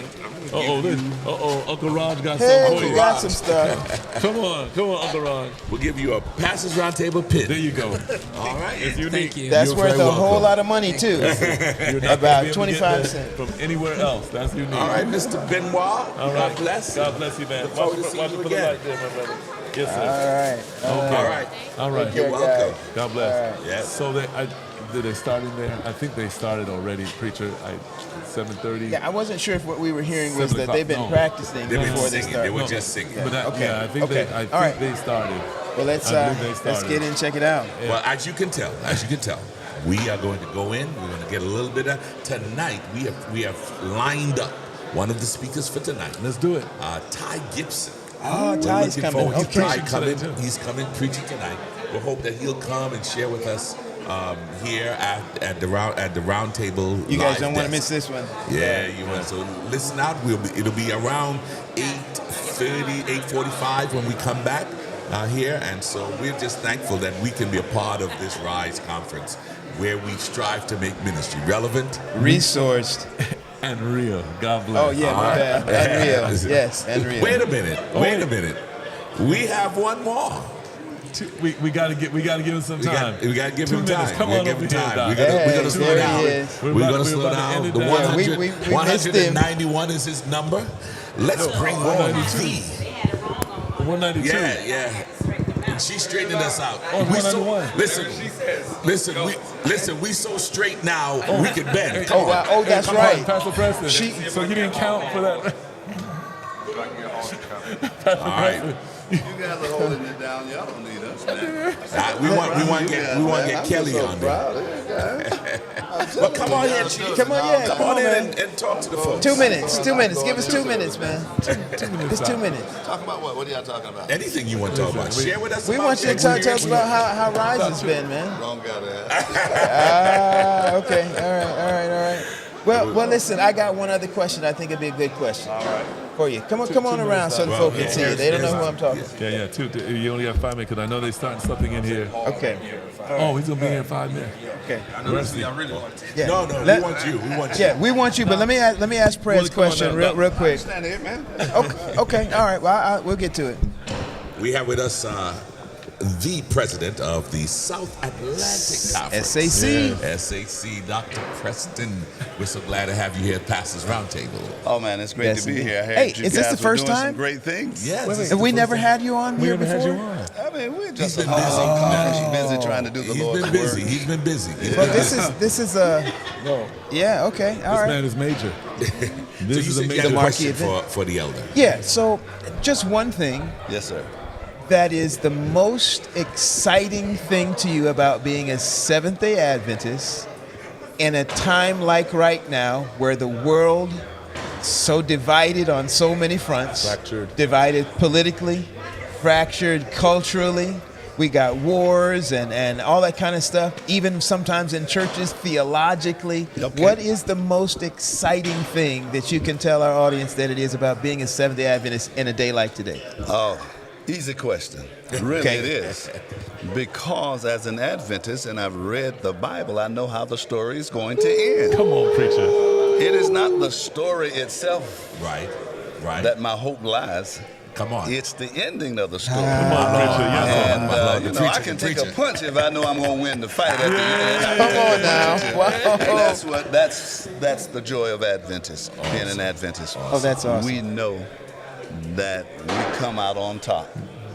Uncle Raj got Hey, something for we you. got some stuff. Come on, Uncle Raj. We'll give you a Pastors Roundtable pin. There you go. All right. It's unique. Thank you. That's You're worth very a whole welcome. lot of money too. You're not About gonna be able to 25 get cents. that from anywhere else. That's unique. All right, Mr. Benoit. All right. God bless. God bless you, man. Look forward to Watch seeing it you for the again. light there, my brother. Yes, All sir. right. All right. All right. You're Good welcome. guy. God bless. All right. Yes. So did they start in there? I think they started already, preacher. 7:30. Yeah, I wasn't sure if what we were hearing was 7 that they've been o'clock. No. practicing They've been before they singing. start. They were just singing. But Okay. I think Okay. I All right. think they started. Well, let's I believe they let's started. get in and check it out. Well, as you can tell, we are going to go in. We're going to get a little bit of tonight. We have lined up one of the speakers for tonight. Let's do it. Ty Gibson. Oh, We're Ty's looking coming. forward to Okay. Ty coming. Tonight, too. He's coming preaching tonight. We hope that he'll come and share with us here at the round table. You guys live don't want to miss desk. this one. Yeah, you want so listen out. It'll be around 8:30, 8:45 when we come back here, and so we're just thankful that we can be a part of this Rise conference, where we strive to make ministry relevant, Resourced. And real. God bless. Oh yeah, my bad. And real. Yes, and real. Wait a minute. We have one more. We gotta give him some time. We got to give 2 him minutes. time. Come on over here, Doc. We're going to slow there down. he is. We're going to slow about to down. end The it down. 100, We missed him. 191 is his number. Let's bring on 192. V. 192. Yeah. And she straightened us out. Oh, We so, 191. listen. We so straight now we can bend. Oh, wow. Oh, that's Come right. on, Pastor Preston. So you didn't count for that. All right. You guys are holding it down. Y'all don't need us, man. We want to get Kelly on there. Well, come on here, Chief. Come on in and talk to the folks. 2 minutes. 2 minutes. Give us 2 minutes, man. Just 2 minutes. Talk about what? What are y'all talking about? Anything you want to talk about, share with us. We want you to tell us about how Rise has been, man. Wrong guy to ask. Okay. All right. Well, listen. I got one other question. I think it'd be a good question. All right. For you. Come on around so the folk can see you. They don't know who I'm talking to. Yeah. You only have 5 minutes because I know they're starting something in here. Okay. Oh, he's gonna be here in 5 minutes. Okay. I really want to. Yeah. No, we want you. Yeah, we want you, but let me ask Pred's question real quick. Stand here, man. Okay. All right. Well, we'll get to it. We have with us the president of the South Atlantic Conference. SAC. SAC, Dr. Preston. We're so glad to have you here at Pastors Roundtable. Oh man, it's great Yes, to be indeed. here. I heard Hey, you is this guys the were first doing time? Some great things. Yes. Have we never had you on We here never had you before? on. I mean, we're just He's an been awesome busy. conference. Busy trying to do the He's Lord's been busy. work. He's been busy. Well, this is a yeah. Okay. All This right. man is major. So This you is said a you major had a marquee question event. for the elder. Yeah. So, just one thing Yes, sir. that is the most exciting thing to you about being a Seventh-day Adventist in a time like right now, where the world is so divided on so many fronts, Fractured. divided politically, fractured culturally. We got wars and all that kind of stuff, even sometimes in churches, theologically. Okay. What is the most exciting thing that you can tell our audience that it is about being a Seventh-day Adventist in a day like today? Oh, easy question. Really, Okay. it is. Because as an Adventist, and I've read the Bible, I know how the story is going to end. Come on, preacher. It is not the story itself Right. that my hope lies. Come on. It's the ending of the story. Come on, preacher. Yes, sir. And I can take a punch if I know I'm going to win the fight at the end. Come on now. Wow. And that's the joy of Adventist, being an Adventist. Oh, that's awesome. We know that we come out on top.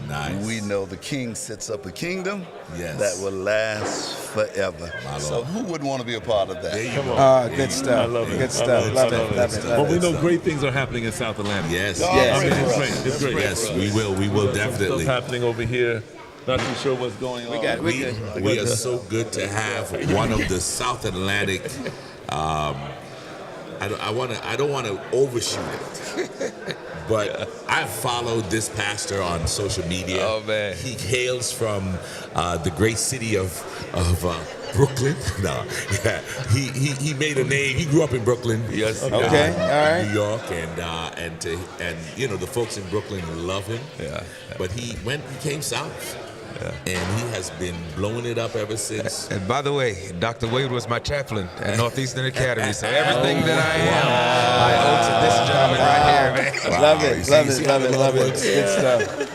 Nice. We know the King sets up a kingdom Yes. that will last forever. My So Lord. who would want to be a part of that? There you go. Good stuff. I love it. Good I stuff. Love it. Well, we know great things are happening in South Atlantic. Yes. Oh, Yes. I mean, great it's for great. us. It's great. Yes, we will definitely. Stuff happening over here. Not too sure what's going on. We got it. We're good. We are so good to have one of the South Atlantic. I don't want to overshoot it, but I've followed this pastor on social media. Oh, man. He hails from the great city of Brooklyn. No, yeah. He made a name. He grew up in Brooklyn. Yes. Okay, all right. New York, and you know the folks in Brooklyn love him. Yeah. But he came south. And he has been blowing it up ever since. And by the way, Dr. Wade was my chaplain at Northeastern Academy, so everything that I am, I owe to this gentleman right here, man. Wow. Love You it. see- Love you it. see Love how it. the Love Lord it. works? Good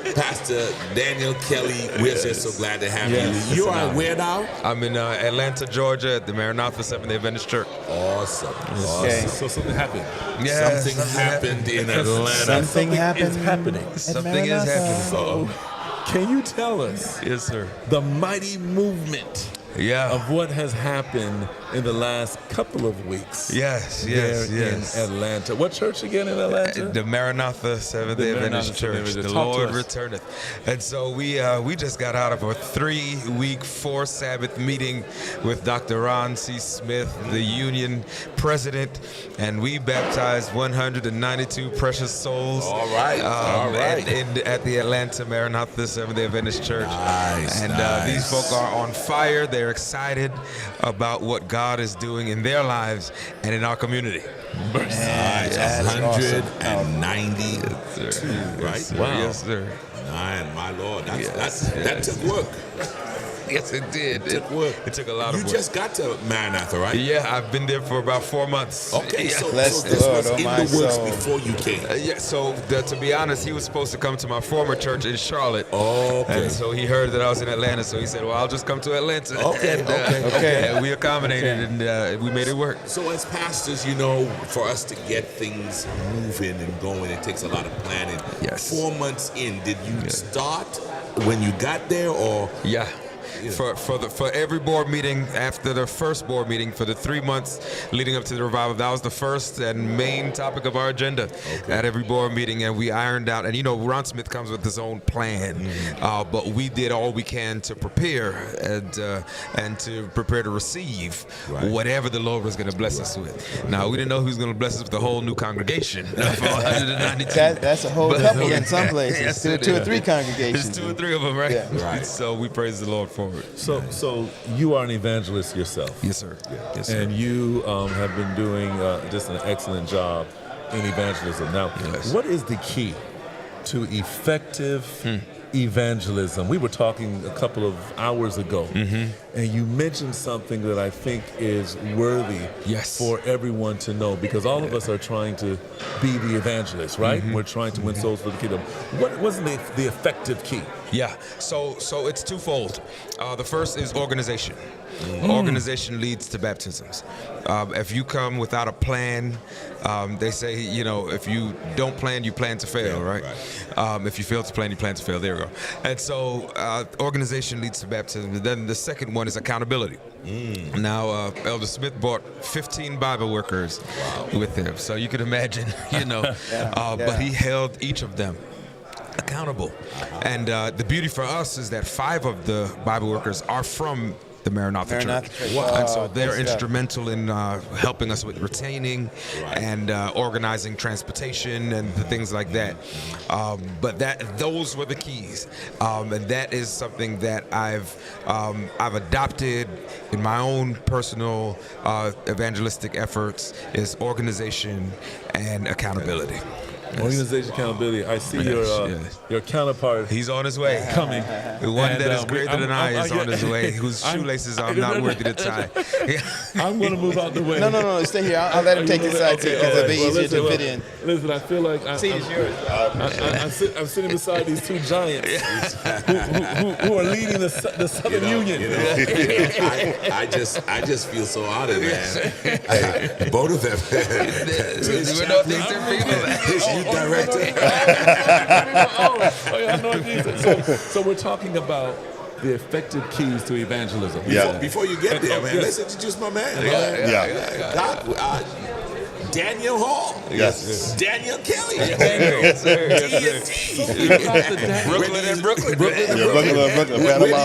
stuff. Pastor Daniel Kelly, we're just so glad to have Yes. you. You are where now? I'm in Atlanta, Georgia, at the Maranatha Seventh-day Adventist Church. Awesome. Okay. So something happened. Yes, Something happened in Atlanta. Something happened. is happening. at Something is Maranatha. happening. So, can you tell us Yes, sir. the mighty movement Yeah. of what has happened in the last couple of weeks? Yes, There yes, yes. in Atlanta. What church again in Atlanta? The Maranatha Seventh-day The Adventist Maranatha Church. Seventh-day The Adventist. Talk to Lord us. returneth. And so we just got out of a 3-week, 4-Sabbath meeting with Dr. Ron C. Smith, the Union President, and we baptized 192 precious souls. All right, all right. At the Atlanta Maranatha Seventh-day Adventist Church. Nice, And nice. these folk are on fire. They're they're excited about what God is doing in their lives and in our community. That's 192, right? Wow. Yes, sir. My Lord, that took work. Yes, it did. It took work. It took a lot of work. You just got to Maranatha, right? Yeah, I've been there for about 4 months. Okay, Yeah. so Bless this the Lord, was oh in my the works soul. before you came. Yeah, so to be honest, he was supposed to come to my former church in Charlotte. Okay. And so he heard that I was in Atlanta, so he said, well, I'll just come to Atlanta. Okay, And, okay. and we accommodated, and we made it work. So as pastors, you know, for us to get things moving and going, it takes a lot of planning. Yes. 4 months in, did you start when you got there, or? Yeah. For every board meeting, after the first board meeting, for the 3 months leading up to the revival, that was the first and main topic of our agenda at every board meeting, and we ironed out. And you know, Ron Smith comes with his own plan, but we did all we can to prepare and to prepare to receive whatever the Lord was going to bless us with. Now, we didn't know He was going to bless us with a whole new congregation. For 192. That's a whole couple in some places. Yes, two or three congregations. There's 2 or 3 of them, right? Yeah. Right. So we praise the Lord for it. So you are an evangelist yourself. Yes, sir. Yes, sir. And you have been doing just an excellent job in evangelism. Now, what is the key to effective evangelism? We were talking a couple of hours ago, and you mentioned something that I think is worthy for everyone to know, because all of us are trying to be the evangelist, right? We're trying to win souls for the kingdom. What was the effective key? Yeah, so it's twofold. The first is organization. Organization leads to baptisms. If you come without a plan, they say, you know, if you don't plan, you plan to fail, right? If you fail to plan, you plan to fail. There we go. And so organization leads to baptism. Then the second one is accountability. Now, Elder Smith brought 15 Bible workers with him, so you can imagine, you know, but he held each of them accountable. And the beauty for us is that 5 of the Bible workers are from the Maranatha Church. And so they're instrumental in helping us with retaining and organizing transportation and the things like that. But those were the keys. And that is something that I've adopted in my own personal evangelistic efforts, is organization and accountability. Organization accountability. I see your counterpart. He's on his way. Coming. The one that is greater than I is on his way, whose shoelaces I'm not worthy to tie. I'm going to move out the way. No, stay here. I'll let him take his side seat because it'll be easier to fit in. Listen, I feel like Seat is yours. I'm sitting beside these 2 giants who are leading the Southern Union. You know, I just feel so honored, man. Both of them. We know things are people. Director. So we're talking about the effective keys to evangelism. Before you get there, man, let's introduce my man. Doc, Daniel Hall. Yes. Daniel Kelly. Yes, sir. Brooklyn and Brooklyn.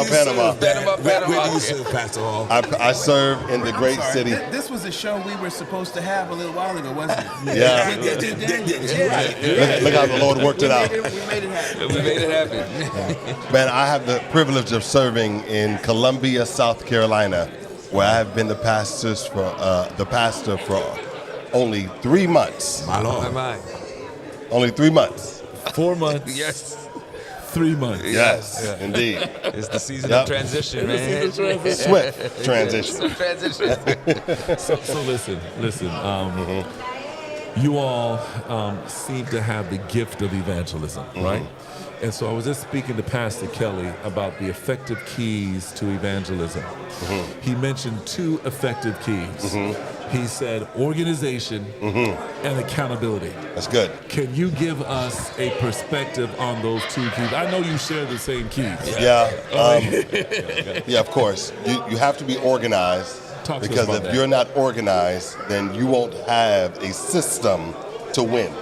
Panama. Where do you serve, Pastor Hall? I serve in the great city. This was a show we were supposed to have a little while ago, wasn't it? Yeah. Look how the Lord worked it out. We made it happen. We made it happen. Man, I have the privilege of serving in Columbia, South Carolina, where I have been the pastor for only 3 months. My Lord. Only 3 months. 4 months. Yes. 3 months. Yes, indeed. It's the season of transition, man. Swift transition. So listen. You all seem to have the gift of evangelism, right? And so I was just speaking to Pastor Kelly about the effective keys to evangelism. He mentioned 2 effective keys. He said organization and accountability. That's good. Can you give us a perspective on those 2 keys? I know you share the same keys. Yeah. Yeah, of course. You have to be organized. Talk to us Because about if that. you're not organized, then you won't have a system to win.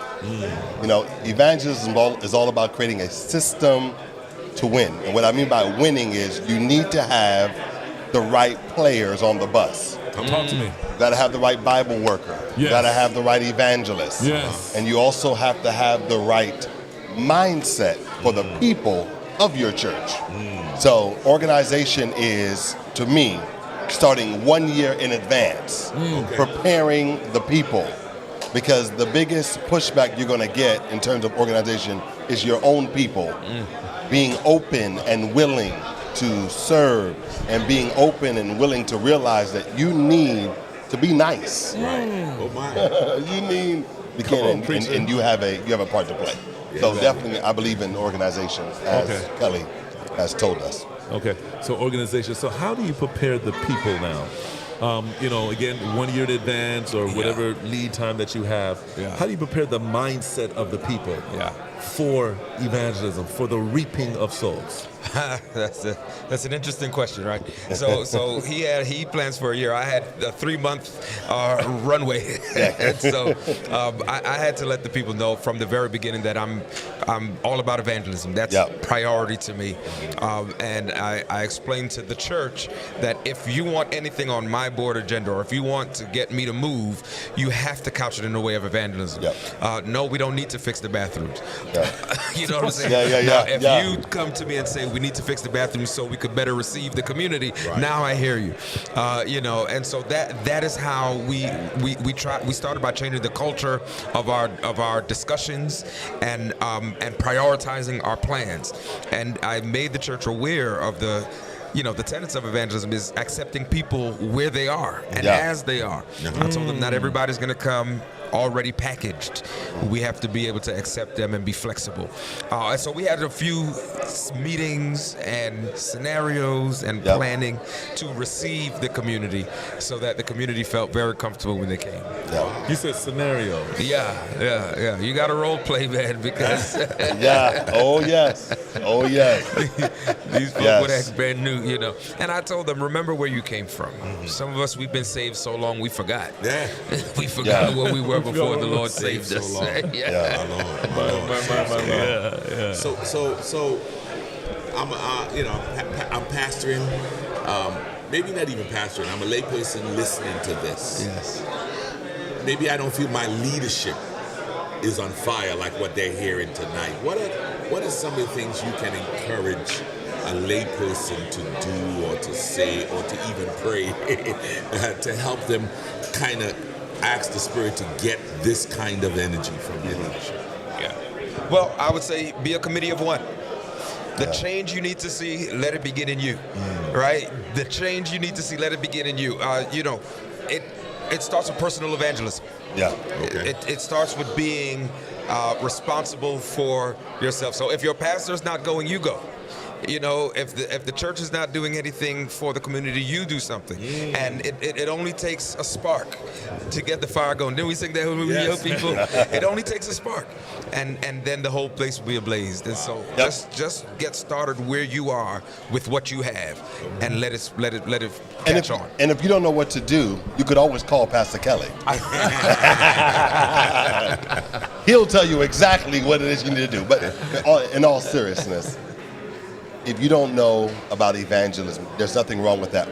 You know, evangelism is all about creating a system to win. And what I mean by winning is you need to have the right players on the bus. Talk to me. You got to have the right Bible worker. You got to have the right evangelist. Yes. And you also have to have the right mindset for the people of your church. So organization is, to me, starting 1 year in advance, preparing the people. Because the biggest pushback you're going to get in terms of organization is your own people being open and willing to serve, and being open and willing to realize that you need to be nice. Right. Oh my. You need and you have a part to play. Yeah, So exactly. definitely, I believe in organization, as Kelly has told us. Okay, so organization. So how do you prepare the people now? Again, 1 year in advance or whatever lead time that you have. Yeah. How do you prepare the mindset of the people for evangelism, for the reaping of souls? That's an interesting question, right? So he plans for a year. I had a 3-month runway, and so I had to let the people know from the very beginning that I'm all about evangelism. That's priority to me, and I explained to the church that if you want anything on my board agenda, or if you want to get me to move, you have to couch it in the way of evangelism. No, we don't need to fix the bathrooms. You know what I'm saying? Now, if you come to me and say we need to fix the bathrooms so we could better receive the community, now I hear you. And so that is how we started by changing the culture of our discussions and prioritizing our plans. And I made the church aware of the tenets of evangelism is accepting people where they are and as they are. I told them not everybody's going to come already packaged. We have to be able to accept them and be flexible. And so we had a few meetings and scenarios and planning to receive the community so that the community felt very comfortable when they came. You said scenarios. Yeah. You got to role play, man, because Oh yes. these folks would act brand new, And I told them, remember where you came from. Some of us, we've been saved so long we forgot. We forgot where we were before the Lord saved us. So I'm pastoring. Maybe not even pastoring. I'm a layperson listening to this. Yes. Maybe I don't feel my leadership is on fire like what they're hearing tonight. What are some of the things you can encourage a layperson to do or to say or to even pray to help them kind of ask the Spirit to get this kind of energy from your leadership? Well, I would say be a committee of one. The change you need to see, let it begin in you, right? The change you need to see, let it begin in you. It starts with personal evangelism. It starts with being responsible for yourself. So if your pastor's not going, you go. If the church is not doing anything for the community, you do something. And it only takes a spark to get the fire going. Didn't we sing that when we were young people? It only takes a spark. And then the whole place will be ablaze. And so just get started where you are with what you have and let it catch on. And if you don't know what to do, you could always call Pastor Kelly. He'll tell you exactly what it is you need to do. But in all seriousness, if you don't know about evangelism, there's nothing wrong with that.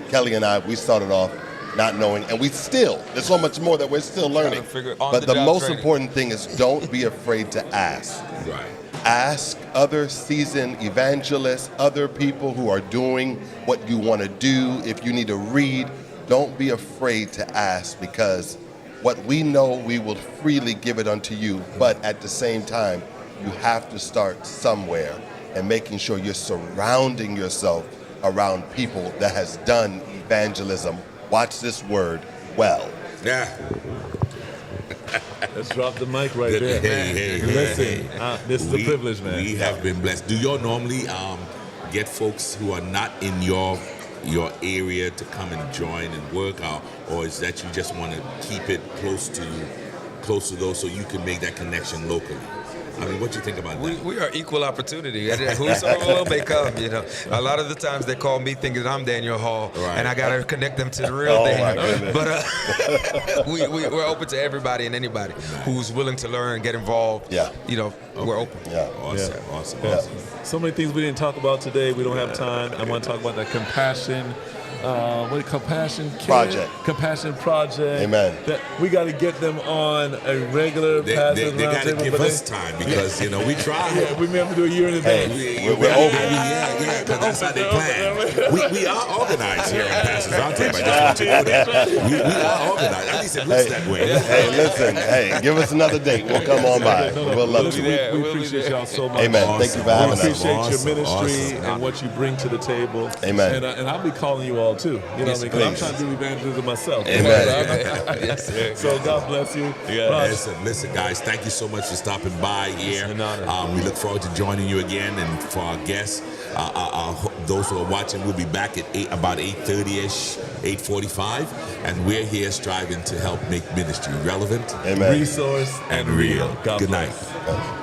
Kelly and I, we started off not knowing, and there's so much more that we're still learning. But the most important thing is don't be afraid to ask. Right. Ask other seasoned evangelists, other people who are doing what you want to do. If you need to read, don't be afraid to ask, because what we know, we will freely give it unto you. But at the same time, you have to start somewhere, and making sure you're surrounding yourself around people that has done evangelism, watch this word, well. Let's drop the mic right there. Hey. Listen, this is a privilege, man. We have been blessed. Do y'all normally get folks who are not in your area to come and join and work out, or is that you just want to keep it close to those so you can make that connection locally? I mean, what do you think about that? We are equal opportunity. Whosoever will may come, A lot of the times they call me thinking that I'm Daniel Hall, and I got to connect them to the real Daniel. But we're open to everybody and anybody who's willing to learn and get involved. We're open. Awesome. So many things we didn't talk about today. We don't have time. I want to talk about that compassion Compassion Project. Compassion Project. Amen. That we got to get them on a regular They pastors got to roundtable, give but us time because, you know, we try. yeah, we may have to do a year in advance. We're open. Yeah, because that's how they plan. We are organized here on Pastors Roundtable. I just want you to know that. We are organized. At least it looks that way. Hey, listen. Hey, give us another date. We'll come on by. We'll love Listen, you. we appreciate y'all so much. Amen. Thank you for having We us. appreciate your ministry Awesome. and what you bring to the table. Amen. And I'll be calling you all too. You know what I mean? Because I'm please. trying to do evangelism myself. Amen. Yes, sir. So God bless you. Raj, Listen, guys, thank you so much for stopping by here. an honor. We look forward to joining you again, and for our guests, those who are watching, we'll be back at about 8:30ish, 8:45, and we're here striving to help make ministry relevant, Amen. resource, and real. God Good bless. night.